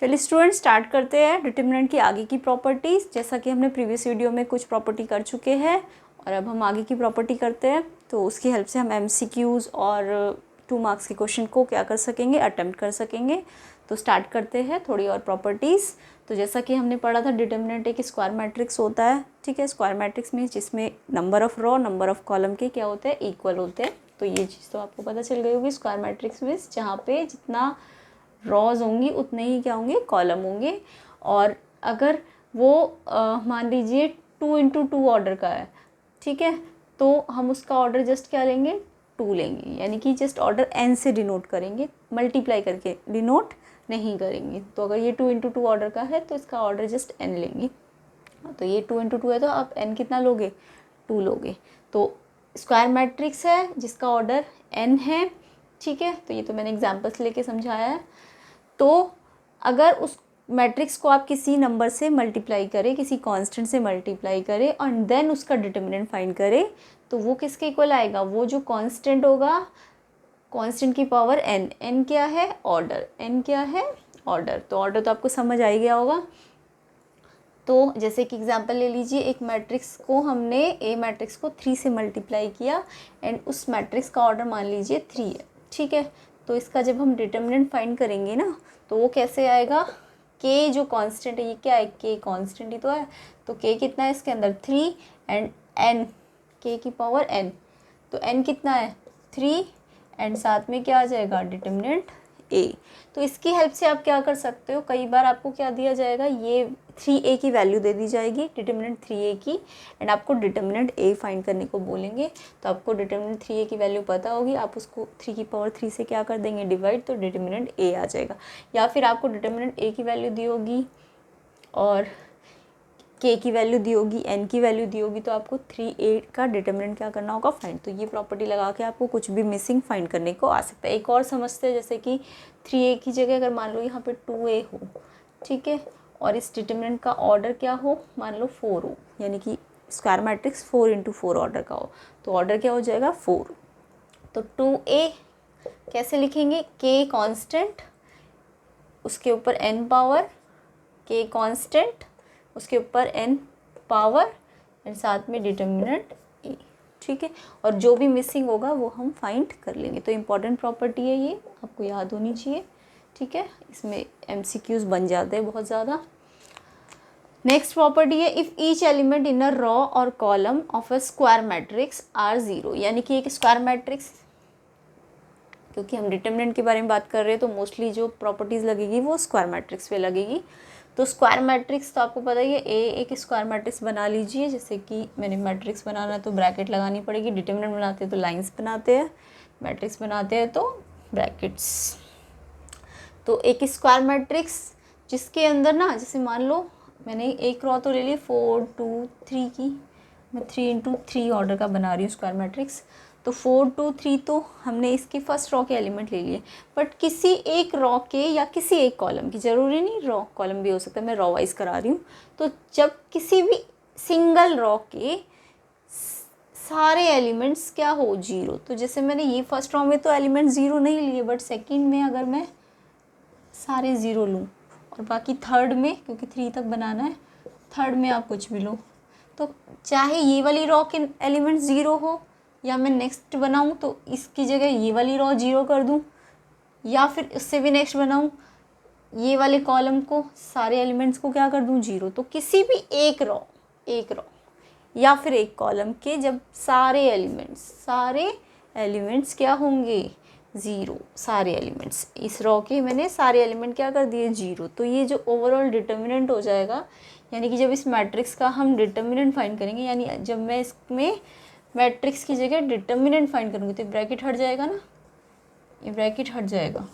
चलिए student start करते हैं डिटर्मिनेंट की आगे की प्रॉपर्टीज़। जैसा कि हमने प्रीवियस वीडियो में कुछ प्रॉपर्टी कर चुके हैं और अब हम आगे की प्रॉपर्टी करते हैं, तो उसकी हेल्प से हम एमसीक्यूज़ और 2 मार्क्स के क्वेश्चन को क्या कर सकेंगे, अटेम्प्ट कर सकेंगे। तो स्टार्ट करते हैं थोड़ी और प्रॉपर्टीज़। तो जैसा कि हमने पढ़ा था डिटर्मिनेंट एक स्क्वायर मैट्रिक्स होता है, ठीक है। स्क्वायर मैट्रिक्स में जिसमें number of row number of column के क्या होते हैं, इक्वल होते हैं। तो ये चीज़ तो आपको पता चल गई होगी स्क्वायर मैट्रिक्स में जहाँ पे जितना रॉज होंगी उतने ही क्या होंगे, कॉलम होंगे। और अगर वो मान लीजिए 2 × 2 ऑर्डर का है, ठीक है, तो हम उसका ऑर्डर जस्ट क्या लेंगे, 2 लेंगे, यानी कि जस्ट ऑर्डर n से डिनोट करेंगे, मल्टीप्लाई करके डिनोट नहीं करेंगे। तो अगर ये 2 × 2 ऑर्डर का है तो इसका ऑर्डर जस्ट n लेंगे। तो ये 2 × 2 है तो आप n कितना लोगे, 2 लोगे। तो स्क्वायर मैट्रिक्स है जिसका ऑर्डर n है, ठीक है। तो ये तो मैंने एग्जाम्पल्स लेके समझाया है। तो अगर उस मैट्रिक्स को आप किसी नंबर से मल्टीप्लाई करें, किसी कांस्टेंट से मल्टीप्लाई करें और देन उसका डिटर्मिनेंट फाइंड करें, तो वो किसके इक्वल आएगा, वो जो कांस्टेंट होगा, कांस्टेंट की पावर n। n क्या है, ऑर्डर। n क्या है, ऑर्डर। तो ऑर्डर तो आपको समझ आ ही गया होगा। तो जैसे कि एग्जांपल ले लीजिए, एक मैट्रिक्स को हमने ए मैट्रिक्स को 3 से मल्टीप्लाई किया एंड उस मैट्रिक्स का ऑर्डर मान लीजिए 3 है, ठीक है। तो इसका जब हम डिटर्मिनेंट फाइंड करेंगे ना, तो वो कैसे आएगा, k जो कांस्टेंट है, ये क्या है, k कांस्टेंट ही तो है। तो k कितना है इसके अंदर, 3 एंड n, k की पावर n। तो n कितना है, 3 एंड साथ में क्या आ जाएगा, डिटर्मिनेंट a। तो इसकी हेल्प से आप क्या कर सकते हो, कई बार आपको क्या दिया जाएगा, ये 3a की वैल्यू दे दी जाएगी, डिटर्मिनेंट 3a की, एंड आपको डिटर्मिनेंट a फाइंड करने को बोलेंगे। तो आपको डिटर्मिनेंट 3a की वैल्यू पता होगी, आप उसको 3 की पावर 3 से क्या कर देंगे, डिवाइड, तो डिटर्मिनेंट a आ जाएगा। या फिर आपको डिटर्मिनेंट a की वैल्यू दी होगी और k की वैल्यू दी होगी, n की वैल्यू दी होगी, तो आपको 3a का डिटर्मिनेंट क्या करना होगा, फाइंड। तो ये प्रॉपर्टी लगा के आपको कुछ भी मिसिंग फाइंड करने को आ सकता है। एक और समझते हैं, जैसे कि 3a की जगह अगर मान लो यहाँ पे 2a हो, ठीक है, और इस डिटर्मिनेंट का ऑर्डर क्या हो, मान लो 4 हो, यानी कि स्क्वायर मैट्रिक्स 4 × 4 ऑर्डर का हो, तो ऑर्डर क्या हो जाएगा, 4। तो 2a कैसे लिखेंगे, k कांस्टेंट, उसके ऊपर n पावर, k कांस्टेंट, उसके ऊपर n पावर एंड साथ में डिटर्मिनेंट a, ठीक है। और जो भी मिसिंग होगा वो हम फाइंड कर लेंगे। तो इम्पॉर्टेंट प्रॉपर्टी है, ये आपको याद होनी चाहिए, ठीक है। इसमें MCQs बन जाते हैं बहुत ज़्यादा। नेक्स्ट प्रॉपर्टी है, if each element in a row or column of a square matrix are 0, यानी कि एक स्क्वायर मैट्रिक्स, क्योंकि हम डिटर्मिनेंट के बारे में बात कर रहे हैं तो मोस्टली जो प्रॉपर्टीज़ लगेगी वो स्क्वायर मैट्रिक्स पे लगेगी। तो स्क्वायर मैट्रिक्स तो आपको पता ही है, ए एक स्क्वायर मैट्रिक्स बना लीजिए। जैसे कि मैंने मैट्रिक्स बनाना है तो ब्रैकेट लगानी पड़ेगी, डिटर्मिनेंट बनाते हैं तो लाइंस बनाते हैं, मैट्रिक्स बनाते हैं तो ब्रैकेट्स। तो एक स्क्वायर मैट्रिक्स जिसके अंदर ना, जैसे मान लो मैंने एक रो तो ले ली 4 2 3 की, मैं 3 × 3 ऑर्डर का बना रही हूँ स्क्वायर मैट्रिक्स। तो 4 2 3 तो हमने इसकी फर्स्ट रो के एलिमेंट ले लिए, बट किसी एक रो के या किसी एक कॉलम की, ज़रूरी नहीं रो कॉलम भी हो सकता है, मैं रो वाइज करा रही हूँ। तो जब किसी भी सिंगल रो के सारे एलिमेंट्स क्या हो, 0, तो जैसे मैंने ये फर्स्ट रो में तो एलिमेंट 0 नहीं लिए, बट सेकेंड में अगर मैं सारे 0 लूँ और बाकी थर्ड में, क्योंकि 3 तक बनाना है, थर्ड में आप कुछ भी लो, तो चाहे ये वाली रो के एलिमेंट 0 हो या मैं नेक्स्ट बनाऊँ तो इसकी जगह ये वाली रो 0 कर दूँ, या फिर इससे भी नेक्स्ट बनाऊँ, ये वाले कॉलम को सारे एलिमेंट्स को क्या कर दूँ, 0। तो किसी भी एक रो या फिर एक कॉलम के जब सारे एलिमेंट्स क्या होंगे, 0, सारे एलिमेंट्स, इस रो के मैंने सारे एलिमेंट क्या कर दिए, 0। तो ये जो ओवरऑल डिटर्मिनेंट हो जाएगा, यानी कि जब इस मैट्रिक्स का हम डिटर्मिनेंट फाइंड करेंगे, यानी जब मैं इसमें मैट्रिक्स की जगह डिटर्मिनेंट फाइंड करूँगी तो ब्रैकेट हट जाएगा ना, ये ब्रैकेट हट जाएगा।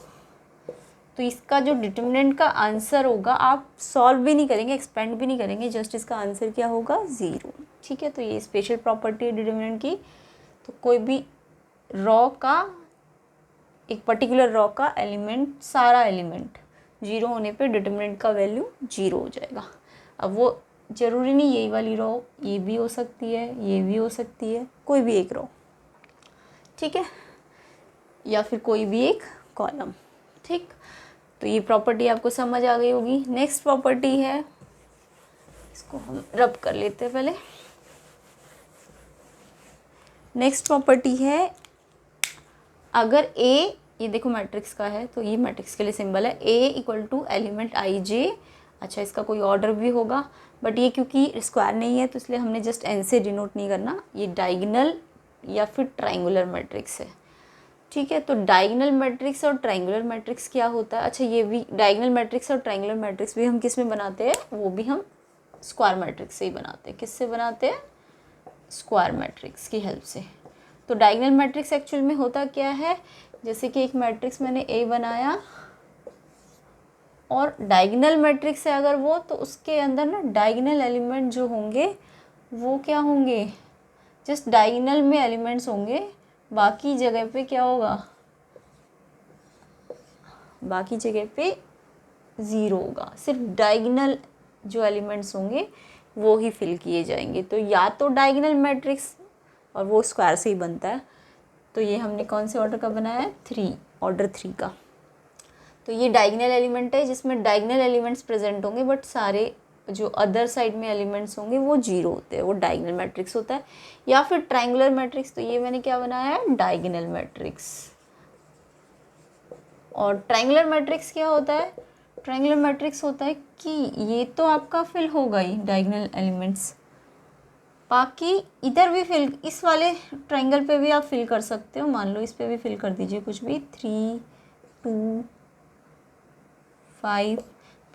तो इसका जो डिटर्मिनेंट का आंसर होगा, आप सॉल्व भी नहीं करेंगे, एक्सपेंड भी नहीं करेंगे, जस्ट इसका आंसर क्या होगा, 0, ठीक है। तो ये स्पेशल प्रॉपर्टी है डिटर्मिनेंट की। तो कोई भी रॉ का, एक पर्टिकुलर रॉ का एलिमेंट, सारा एलिमेंट 0 होने पे डिटर्मिनेंट का वैल्यू 0 हो जाएगा। अब वो ज़रूरी नहीं यही वाली रॉ, ये भी हो सकती है, ये भी हो सकती है, कोई भी एक रॉ, ठीक है, या फिर कोई भी एक कॉलम, ठीक। तो ये प्रॉपर्टी आपको समझ आ गई होगी। नेक्स्ट प्रॉपर्टी है, इसको हम रब कर लेते हैं पहले। नेक्स्ट प्रॉपर्टी है, अगर ए, ये देखो मैट्रिक्स का है तो ये मैट्रिक्स के लिए सिंबल है, ए इक्वल टू एलिमेंट आई जे। अच्छा, इसका कोई ऑर्डर भी होगा, बट ये क्योंकि स्क्वायर नहीं है तो इसलिए हमने जस्ट एन से डिनोट नहीं करना। ये डायगोनल या फिर ट्रायंगुलर मैट्रिक्स है, ठीक है। तो डायगोनल मैट्रिक्स और ट्रायंगुलर मैट्रिक्स क्या होता है? अच्छा, ये भी डायगोनल मैट्रिक्स और ट्रायंगुलर मैट्रिक्स भी हम किस में बनाते हैं? वो भी हम स्क्वायर मैट्रिक्स से ही बनाते हैं। किससे बनाते हैं? स्क्वायर मैट्रिक्स की हेल्प से। तो डायगोनल मैट्रिक्स एक्चुअल में होता क्या है, जैसे कि एक मैट्रिक्स मैंने ए बनाया और डायगोनल मैट्रिक्स है अगर वो, तो उसके अंदर ना डायगोनल एलिमेंट जो होंगे वो क्या होंगे? जस्ट डायगोनल में एलिमेंट्स होंगे, बाकी जगह पे क्या होगा? बाकी जगह पे ज़ीरो होगा। सिर्फ डायगोनल जो एलिमेंट्स होंगे वो ही फिल किए जाएंगे। तो या तो डायगोनल मैट्रिक्स, और वो स्क्वायर से ही बनता है। तो ये हमने कौन से ऑर्डर का बनाया है? 3, ऑर्डर 3 का। तो ये डायगोनल एलिमेंट है जिसमें डायगोनल एलिमेंट्स प्रेजेंट होंगे, बट सारे जो अदर साइड में एलिमेंट्स होंगे वो जीरो होते हैं, वो डायगोनल मैट्रिक्स होता है। या फिर ट्रायंगुलर मैट्रिक्स, तो ये मैंने क्या बनाया है? Diagonal matrix. और ट्रायंगुलर मैट्रिक्स क्या होता है? ट्रायंगुलर मैट्रिक्स होता है कि ये तो आपका फिल होगा ही डायगोनल एलिमेंट्स, बाकी इधर भी फिल, इस वाले ट्रायंगल पे भी आप फिल कर सकते हो। मान लो इस पे भी फिल कर दीजिए कुछ भी, 3, 2, 5,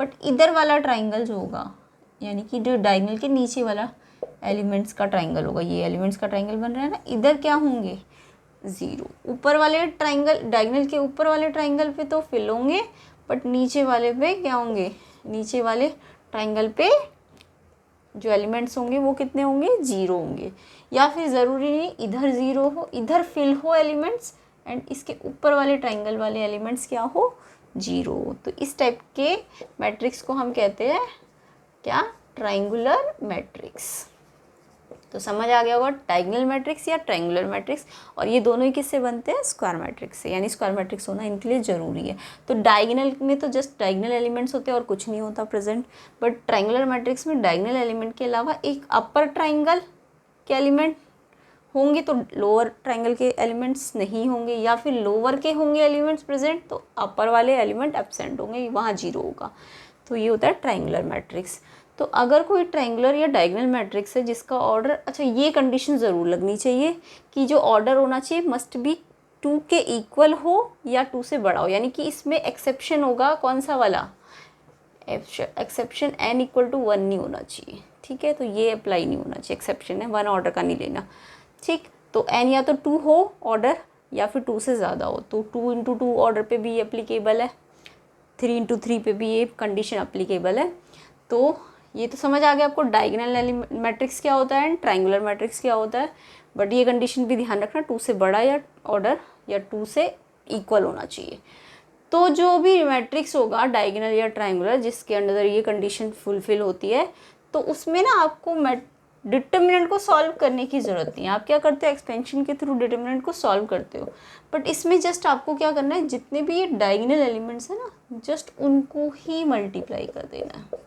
बट इधर वाला ट्रायंगल जो होगा, यानी कि जो डायगोनल के नीचे वाला एलिमेंट्स का ट्रायंगल होगा, ये एलिमेंट्स का ट्रायंगल बन रहा है ना, इधर क्या होंगे? ज़ीरो। ऊपर वाले ट्रायंगल, डायगोनल के ऊपर वाले ट्रायंगल पे तो फिल होंगे, बट नीचे वाले पे क्या होंगे? नीचे वाले ट्रायंगल पे जो एलिमेंट्स होंगे वो कितने होंगे? ज़ीरो होंगे। या फिर ज़रूरी नहीं इधर ज़ीरो हो, इधर फिल हो एलिमेंट्स, एंड इसके ऊपर वाले ट्रायंगल वाले एलिमेंट्स क्या हो? जीरो। तो इस टाइप के मैट्रिक्स को हम कहते हैं क्या? Triangular matrix. तो समझ आ गया होगा, डायगोनल मैट्रिक्स या ट्रायंगुलर मैट्रिक्स। और ये दोनों ही किससे बनते हैं? स्क्वायर मैट्रिक्स से, यानी स्क्वायर मैट्रिक्स होना इनके लिए ज़रूरी है। तो डायगोनल में तो जस्ट डायगोनल एलिमेंट्स होते हैं और कुछ नहीं होता प्रेजेंट, बट ट्रायंगुलर मैट्रिक्स में डायगोनल एलिमेंट के अलावा एक अपर ट्रायंगल के एलिमेंट होंगे तो लोअर ट्रायंगल के एलिमेंट्स नहीं होंगे, या फिर लोअर के होंगे एलिमेंट्स प्रेजेंट तो अपर वाले एलिमेंट एब्सेंट होंगे, वहाँ जीरो होगा। तो ये होता है ट्रायंगुलर मैट्रिक्स। तो अगर कोई ट्रायंगुलर या डायगोनल मैट्रिक्स है जिसका ऑर्डर, अच्छा ये कंडीशन ज़रूर लगनी चाहिए कि जो ऑर्डर होना चाहिए मस्ट बी 2 के इक्वल हो या 2 से बड़ा हो, यानी कि इसमें एक्सेप्शन होगा कौन सा वाला? एक्सेप्शन n इक्वल टू 1 नहीं होना चाहिए, ठीक है। तो ये अप्लाई नहीं होना चाहिए, एक्सेप्शन है 1 ऑर्डर का नहीं लेना, ठीक। तो n या तो 2 हो ऑर्डर या फिर 2 से ज़्यादा हो, तो 2 इंटू 2 ऑर्डर पे भी एप्लीकेबल है, 3 इंटू 3 पे भी ये कंडीशन एप्लीकेबल है। तो ये तो समझ आ गया आपको डायगोनल मैट्रिक्स क्या होता है, ट्रायंगुलर मैट्रिक्स क्या होता है। बट ये कंडीशन भी ध्यान रखना, 2 से बड़ा या ऑर्डर या 2 से इक्वल होना चाहिए। तो जो भी मैट्रिक्स होगा डायगोनल या ट्रायंगुलर जिसके अंदर ये कंडीशन फुलफिल होती है, तो उसमें ना आपको डिटर्मिनेंट को सॉल्व करने की ज़रूरत नहीं है। आप क्या करते हो? एक्सपेंशन के थ्रू डिटर्मिनेंट को सॉल्व करते हो। बट इसमें जस्ट आपको क्या करना है, जितने भी ये डायगोनल एलिमेंट्स है ना, जस्ट उनको ही मल्टीप्लाई कर देना है,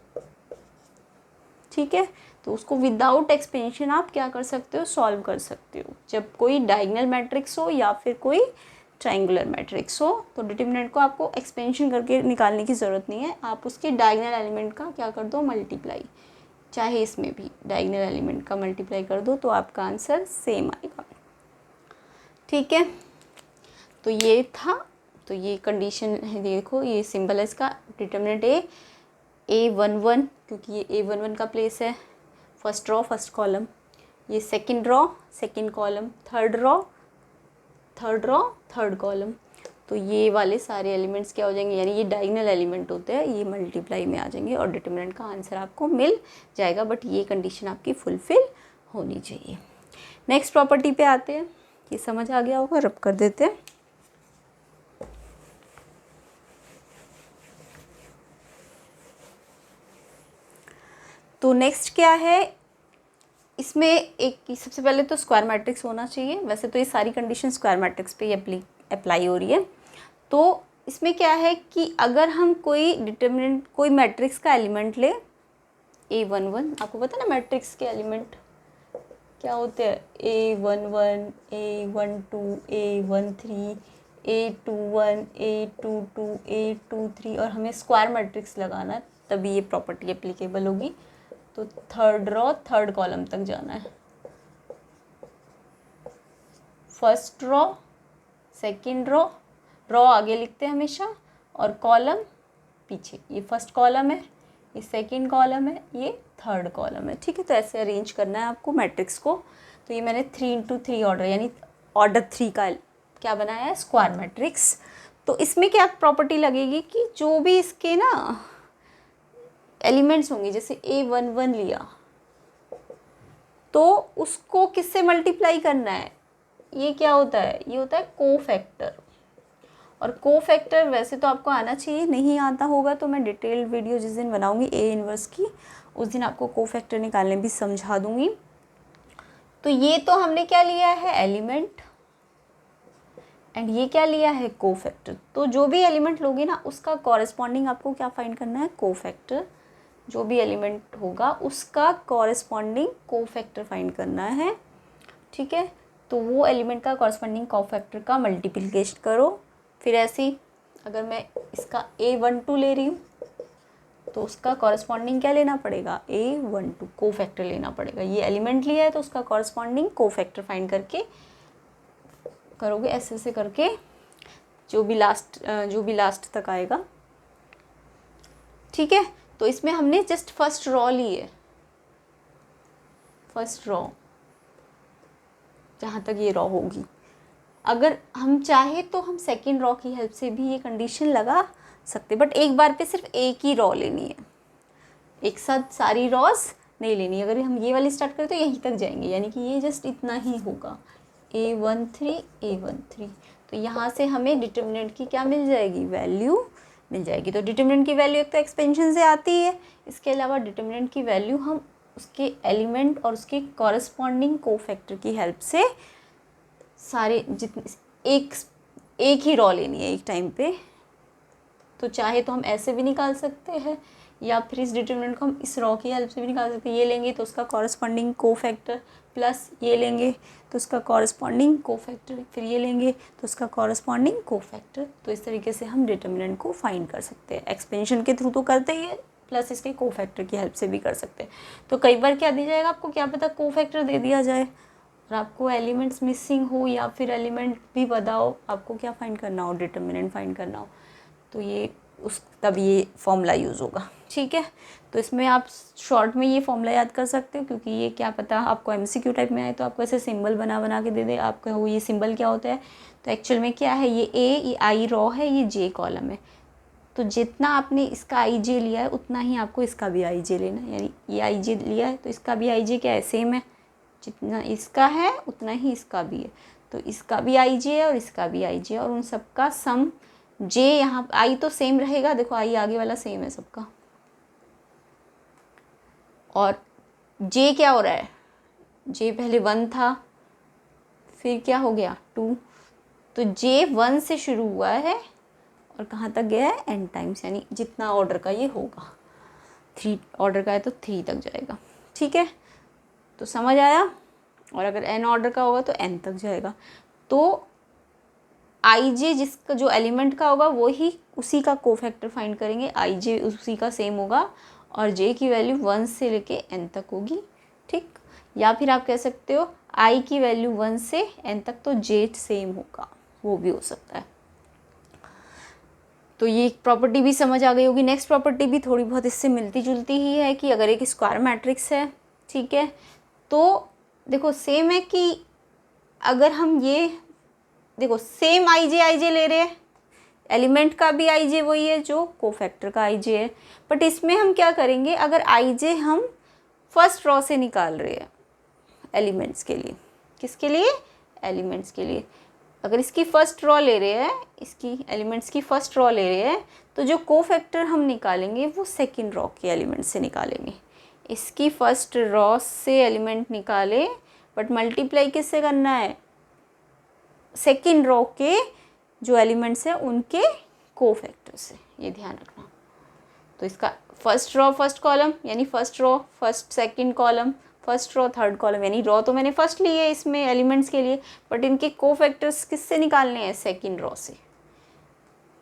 ठीक है। तो उसको विदाउट एक्सपेंशन आप क्या कर सकते हो? सॉल्व कर सकते हो। जब कोई डायगोनल मैट्रिक्स हो या फिर कोई ट्रायंगुलर मैट्रिक्स हो, तो डिटर्मिनेंट को आपको एक्सपेंशन करके निकालने की ज़रूरत नहीं है, आप उसके डायगोनल एलिमेंट का क्या कर दो? मल्टीप्लाई। चाहे इसमें भी डायगोनल एलिमेंट का मल्टीप्लाई कर दो तो आपका आंसर सेम आएगा, ठीक है। तो ये था, तो ये कंडीशन है, देखो ये सिंबल है इसका, डिटर्मिनेंट A11, क्योंकि ये A11 का प्लेस है, फर्स्ट रो फर्स्ट कॉलम, ये second row second column, third row third column. तो ये वाले सारे एलिमेंट्स क्या हो जाएंगे, यानी ये डायगोनल एलिमेंट होते हैं, ये मल्टीप्लाई में आ जाएंगे और डिटर्मिनेंट का आंसर आपको मिल जाएगा। बट ये कंडीशन आपकी फुलफिल होनी चाहिए। नेक्स्ट प्रॉपर्टी पे आते हैं, ये समझ आ गया होगा, रब कर देते हैं। तो नेक्स्ट क्या है, इसमें एक सबसे पहले तो स्क्वायर मैट्रिक्स होना चाहिए। वैसे तो ये सारी कंडीशन स्क्वायर मैट्रिक्स पे ही अप्लाई हो रही है। तो इसमें क्या है कि अगर हम कोई डिटर्मिनेंट कोई मैट्रिक्स का एलिमेंट ले A11, आपको पता है ना मैट्रिक्स के एलिमेंट क्या होते हैं, A11, A12, A13, A21, A22, A23, और हमें स्क्वायर मैट्रिक्स लगाना है तभी ये प्रॉपर्टी एप्लीकेबल होगी। तो थर्ड रो थर्ड कॉलम तक जाना है, फर्स्ट रो सेकंड रो आगे लिखते हैं हमेशा और कॉलम पीछे। ये फर्स्ट कॉलम है, ये सेकंड कॉलम है, ये थर्ड कॉलम है, ठीक है। तो ऐसे अरेंज करना है आपको मैट्रिक्स को। तो ये मैंने 3x3 ऑर्डर यानी ऑर्डर 3 का क्या बनाया है, स्क्वायर मैट्रिक्स। तो इसमें क्या प्रॉपर्टी लगेगी कि जो भी इसके ना एलिमेंट्स होंगे, जैसे A11 लिया तो उसको किससे मल्टीप्लाई करना है, ये क्या होता है, ये होता है कोफैक्टर। और कोफैक्टर वैसे तो आपको आना चाहिए, नहीं आता होगा तो मैं डिटेल्ड वीडियो जिस दिन बनाऊंगी A इन्वर्स की, उस दिन आपको कोफैक्टर निकालने भी समझा दूंगी। तो ये तो हमने क्या लिया है, एलिमेंट, एंड ये क्या लिया है, कोफैक्टर। तो जो भी एलिमेंट लोगे ना उसका कॉरेस्पॉन्डिंग आपको क्या फाइंड करना है, कोफैक्टर। जो भी एलिमेंट होगा उसका कॉरेस्पॉन्डिंग कोफैक्टर फाइंड करना है, ठीक है। तो वो एलिमेंट का कॉरेस्पॉन्डिंग कोफैक्टर का मल्टीप्लिकेशन करो। फिर ऐसे ही अगर मैं इसका A12 ले रही हूँ तो उसका कॉरेस्पॉन्डिंग क्या लेना पड़ेगा, A12 कोफैक्टर लेना पड़ेगा। ये एलिमेंट लिया है तो उसका कॉरेस्पॉन्डिंग कोफैक्टर फाइंड करके करोगे, ऐसे ऐसे करके जो भी लास्ट तक आएगा, ठीक है। तो इसमें हमने जस्ट फर्स्ट रॉ ली है, फर्स्ट रॉ जहाँ तक ये रॉ होगी। अगर हम चाहे तो हम सेकेंड रॉ की हेल्प से भी ये कंडीशन लगा सकते, बट एक बार पे सिर्फ एक ही रॉ लेनी है, एक साथ सारी रॉज नहीं लेनी। अगर हम ये वाली स्टार्ट करें तो यहीं तक जाएंगे, यानी कि ये जस्ट इतना ही होगा, A13 तो यहाँ से हमें डिटर्मिनेंट की क्या मिल जाएगी, वैल्यू मिल जाएगी। तो डिटर्मिनेंट की वैल्यू एक तो एक्सपेंशन से आती है, इसके अलावा डिटर्मिनेंट की वैल्यू हम उसके एलिमेंट और उसके कॉरेस्पॉन्डिंग कोफैक्टर की हेल्प से सारे जितने एक ही रॉ लेनी है एक टाइम पे। तो चाहे तो हम ऐसे भी निकाल सकते हैं या फिर इस डिटर्मिनेंट को हम इस रॉ की हेल्प से भी निकाल सकते हैं। ये लेंगे तो उसका कॉरेस्पॉन्डिंग कोफैक्टर प्लस ये लेंगे तो उसका कॉरेस्पॉन्डिंग कोफैक्टर, फिर ये लेंगे तो उसका कॉरेस्पॉन्डिंग कोफैक्टर। तो इस तरीके से हम डिटर्मिनेंट को फाइंड कर सकते हैं। एक्सपेंशन के थ्रू तो करते ही है, प्लस इसके कोफैक्टर की हेल्प से भी कर सकते हैं। तो कई बार क्या दिया जाएगा, आपको क्या पता कोफैक्टर दे दिया जाए और आपको एलिमेंट्स मिसिंग हो या फिर एलिमेंट भी बताओ, आपको क्या फाइंड करना हो, डिटर्मिनेंट फाइंड करना हो, तो ये तब ये फॉर्मूला यूज़ होगा, ठीक है। तो इसमें आप शॉर्ट में ये फॉर्मूला याद कर सकते हो, क्योंकि ये क्या पता आपको MCQ टाइप में आए तो आपको ऐसे सिंबल बना के दे दे, आपका वो ये सिंबल क्या होता है। तो एक्चुअल में क्या है, ये ये I रॉ है, ये J कॉलम है। तो जितना आपने इसका IJ लिया है उतना ही आपको इसका भी IJ लेना है, यानी ये IJ लिया है तो इसका भी IJ क्या है, सेम है, जितना इसका है उतना ही इसका भी है। तो इसका भी IJ है और इसका भी IJ है, और उन सबका सम J, यहाँ I तो सेम रहेगा, देखो I आगे वाला सेम है सबका, और J क्या हो रहा है, J पहले 1 था फिर क्या हो गया 2, तो J 1 से शुरू हुआ है और कहाँ तक गया है, n टाइम्स, यानी जितना ऑर्डर का ये होगा, 3 ऑर्डर का है तो 3 तक जाएगा, ठीक है। तो समझ आया। और अगर n ऑर्डर का होगा तो n तक जाएगा। तो IJ जिसका जो एलिमेंट का होगा वो ही उसी का कोफैक्टर फाइंड करेंगे, IJ उसी का सेम होगा और J की वैल्यू 1 से लेके n तक होगी, ठीक। या फिर आप कह सकते हो I की वैल्यू 1 से n तक तो J सेम होगा, वो भी हो सकता है। तो ये प्रॉपर्टी भी समझ आ गई होगी। नेक्स्ट प्रॉपर्टी भी थोड़ी बहुत इससे मिलती जुलती ही है कि अगर एक स्क्वायर मैट्रिक्स है, ठीक है, तो देखो सेम है कि अगर हम ये देखो सेम IJ ले रहे हैं, एलिमेंट का भी IJ वही है जो कोफैक्टर का IJ है, बट इसमें हम क्या करेंगे, अगर IJ हम फर्स्ट रॉ से निकाल रहे हैं एलिमेंट्स के लिए, किसके लिए, एलिमेंट्स के लिए, अगर इसकी फर्स्ट रॉ ले रहे हैं, इसकी एलिमेंट्स की फर्स्ट रॉ ले रहे हैं, तो जो कोफैक्टर हम निकालेंगे वो सेकंड रॉ के एलिमेंट से निकालेंगे। इसकी फर्स्ट रॉ से एलिमेंट निकाले, बट मल्टीप्लाई किससे करना है, सेकंड रॉ के जो एलिमेंट्स हैं उनके कोफैक्टर से, ये ध्यान रखना। तो इसका फर्स्ट रो फर्स्ट कॉलम यानी first row first second column, first row third column, यानी रो तो मैंने फर्स्ट ली है इसमें एलिमेंट्स के लिए, बट इनके कोफैक्टर्स किससे निकालने हैं, सेकंड रो से।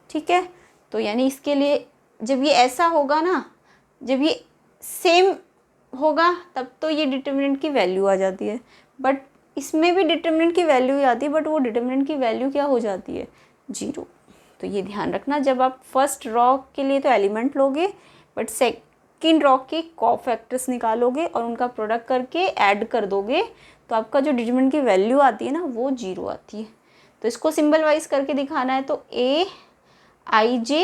ठीक है, तो यानी इसके लिए जब ये ऐसा होगा ना, जब ये सेम होगा तब तो ये डिटर्मिनेंट की वैल्यू आ जाती है, बट इसमें भी डिटर्मिनेंट की वैल्यू ही आती है, बट वो डिटर्मिनेंट की वैल्यू क्या हो जाती है, 0। तो ये ध्यान रखना, जब आप फर्स्ट रॉ के लिए तो एलिमेंट लोगे, बट सेकंड रॉ के कोफैक्टर्स निकालोगे और उनका प्रोडक्ट करके ऐड कर दोगे, तो आपका जो डिटर्मिनेंट की वैल्यू आती है ना वो 0 आती है। तो इसको सिंबल वाइज करके दिखाना है, तो ए आई जे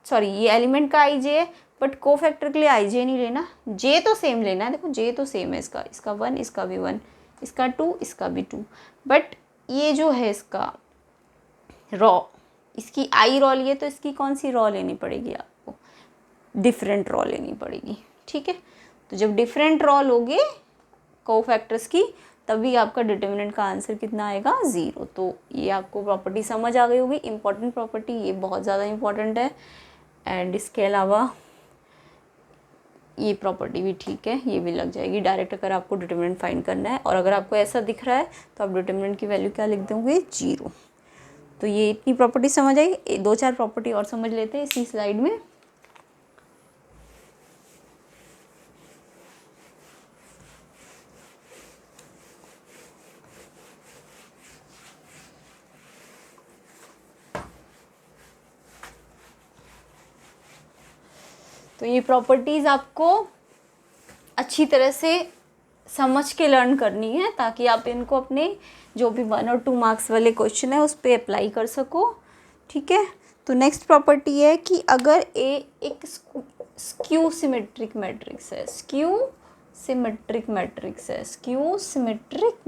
ये एलिमेंट का आई जे है, बट कोफैक्टर के लिए आई जे नहीं लेना, जे तो सेम लेना है। देखो जे तो सेम है, इसका 1, इसका भी 1, इसका 2, इसका भी 2, बट ये जो है इसका रॉ, इसकी आई रॉ लिए तो इसकी कौन सी रॉ लेनी पड़ेगी आपको, डिफरेंट रॉ लेनी पड़ेगी। ठीक है, तो जब डिफरेंट रॉ लोगे कोफैक्टर्स की, तभी आपका डिटर्मिनेंट का आंसर कितना आएगा, 0। तो ये आपको प्रॉपर्टी समझ आ गई होगी, इंपॉर्टेंट प्रॉपर्टी, ये बहुत ज़्यादा इंपॉर्टेंट है। एंड इसके अलावा ये प्रॉपर्टी भी ठीक है, ये भी लग जाएगी डायरेक्ट अगर आपको डिटर्मिनेंट फाइंड करना है। और अगर आपको ऐसा दिख रहा है तो आप डिटर्मिनेंट की वैल्यू क्या लिख दोगे, 0। तो ये इतनी प्रॉपर्टी समझ आई, 2-4 प्रॉपर्टी और समझ लेते हैं इसी स्लाइड में। तो ये प्रॉपर्टीज़ आपको अच्छी तरह से समझ के लर्न करनी है, ताकि आप इनको अपने जो भी 1 और 2 मार्क्स वाले क्वेश्चन है उस पर अप्लाई कर सको। ठीक है, तो नेक्स्ट प्रॉपर्टी है कि अगर ए एक स्क्यू सिमेट्रिक मैट्रिक्स है, स्क्यू सिमेट्रिक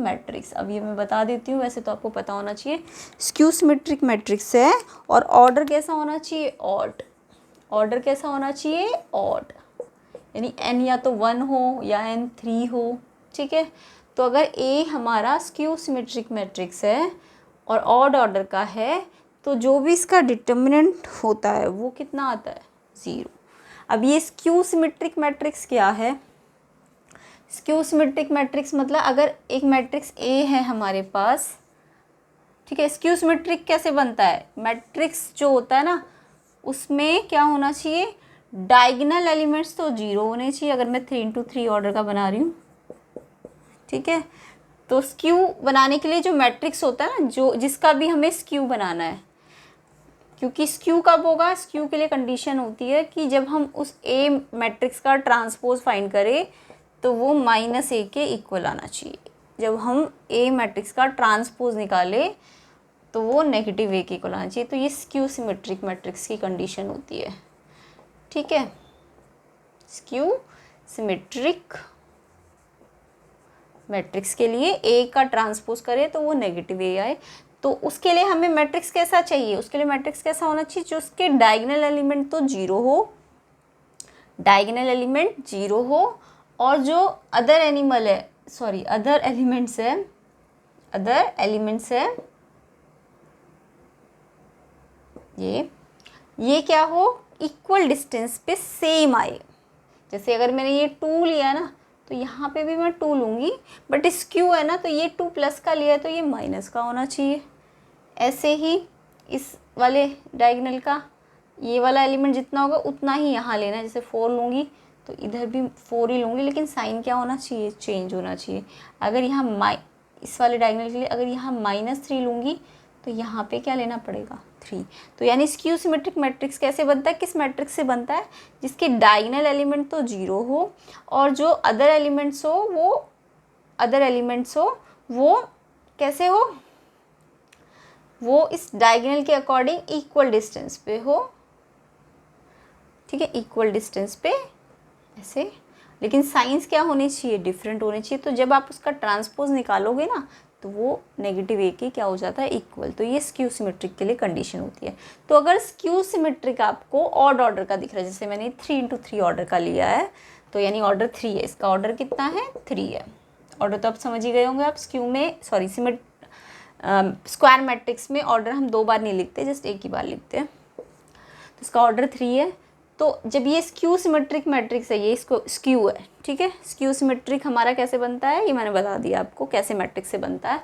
मैट्रिक्स, अब ये मैं बता देती हूँ, वैसे तो आपको पता होना चाहिए। स्क्यू सिमेट्रिक मैट्रिक्स है और ऑर्डर कैसा होना चाहिए, ऑड। ऑर्डर कैसा होना चाहिए, ऑड, यानी n या तो 1 हो या n 3 हो। ठीक है, तो अगर A हमारा स्क्यू सिमेट्रिक मैट्रिक्स है और ऑड ऑर्डर का है, तो जो भी इसका डिटर्मिनेंट होता है वो कितना आता है, 0। अब ये स्क्यू सिमेट्रिक मैट्रिक्स क्या है, स्क्यू सिमेट्रिक मैट्रिक्स मतलब अगर एक मैट्रिक्स A है हमारे पास, ठीक है, स्क्यू सिमेट्रिक कैसे बनता है, मैट्रिक्स जो होता है ना उसमें क्या होना चाहिए, डायगोनल एलिमेंट्स तो 0 होने चाहिए। अगर मैं 3 into 3 ऑर्डर का बना रही हूँ, ठीक है, तो स्क्यू बनाने के लिए जो मैट्रिक्स होता है ना, जो जिसका भी हमें स्क्यू बनाना है, क्योंकि स्क्यू कब होगा, स्क्यू के लिए कंडीशन होती है कि जब हम उस ए मैट्रिक्स का ट्रांसपोज फाइंड करें तो वो -a के इक्वल आना चाहिए। जब हम ए मैट्रिक्स का ट्रांसपोज निकालें तो वो नेगेटिव a के इक्वल आना चाहिए। तो ये स्क्यू सिमेट्रिक मैट्रिक्स की कंडीशन होती है। ठीक है, स्क्यू सिमेट्रिक मैट्रिक्स के लिए a का ट्रांसपोज करें तो वो नेगेटिव a आए। तो उसके लिए हमें मैट्रिक्स कैसा चाहिए, उसके लिए मैट्रिक्स कैसा होना चाहिए, जो उसके डायगोनल एलिमेंट तो 0 हो, डायगोनल एलिमेंट 0 हो, और जो अदर एलिमेंट्स है ये क्या हो, इक्वल डिस्टेंस पे सेम आए। जैसे अगर मैंने ये 2 लिया ना तो यहाँ पे भी मैं 2 लूँगी, बट स्क्यू है ना तो ये 2 प्लस का लिया है तो ये माइनस का होना चाहिए। ऐसे ही इस वाले डायगोनल का ये वाला एलिमेंट जितना होगा उतना ही यहाँ लेना है। जैसे 4 लूँगी तो इधर भी 4 ही लूँगी, लेकिन साइन क्या होना चाहिए, चेंज होना चाहिए। अगर यहाँ इस वाले डायगोनल के लिए अगर यहाँ -3 लूँगी तो यहाँ पे क्या लेना पड़ेगा, 3। तो यानी स्क्यू सिमेट्रिक मैट्रिक्स कैसे बनता है, किस मैट्रिक्स से बनता है, जिसके डायगोनल एलिमेंट तो 0 हो और जो अदर एलिमेंट्स हो वो कैसे हो, वो इस डायगोनल के अकॉर्डिंग इक्वल डिस्टेंस पे हो। ठीक है, इक्वल डिस्टेंस पे ऐसे, लेकिन साइंस क्या होने चाहिए, डिफरेंट होने चाहिए। तो जब आप उसका ट्रांसपोज निकालोगे ना तो वो नेगेटिव a के क्या हो जाता है, इक्वल। तो ये स्क्यू सिमेट्रिक के लिए कंडीशन होती है। तो अगर स्क्यू सिमेट्रिक आपको ऑड ऑर्डर का दिख रहा है, जैसे मैंने 3 into 3 ऑर्डर का लिया है तो यानी ऑर्डर 3 है, इसका ऑर्डर कितना है, 3 है। ऑर्डर तो आप समझ ही गए होंगे। आप स्क्वायर मैट्रिक्स में ऑर्डर हम 2 बार नहीं लिखते, जस्ट एक ही बार लिखते हैं। तो इसका ऑर्डर 3 है। तो जब ये स्क्यू सिमेट्रिक मैट्रिक्स है, ये इसको स्क्यू है, ठीक है। स्क्यू सिमेट्रिक हमारा कैसे बनता है, ये मैंने बता दिया आपको कैसे मैट्रिक्स से बनता है।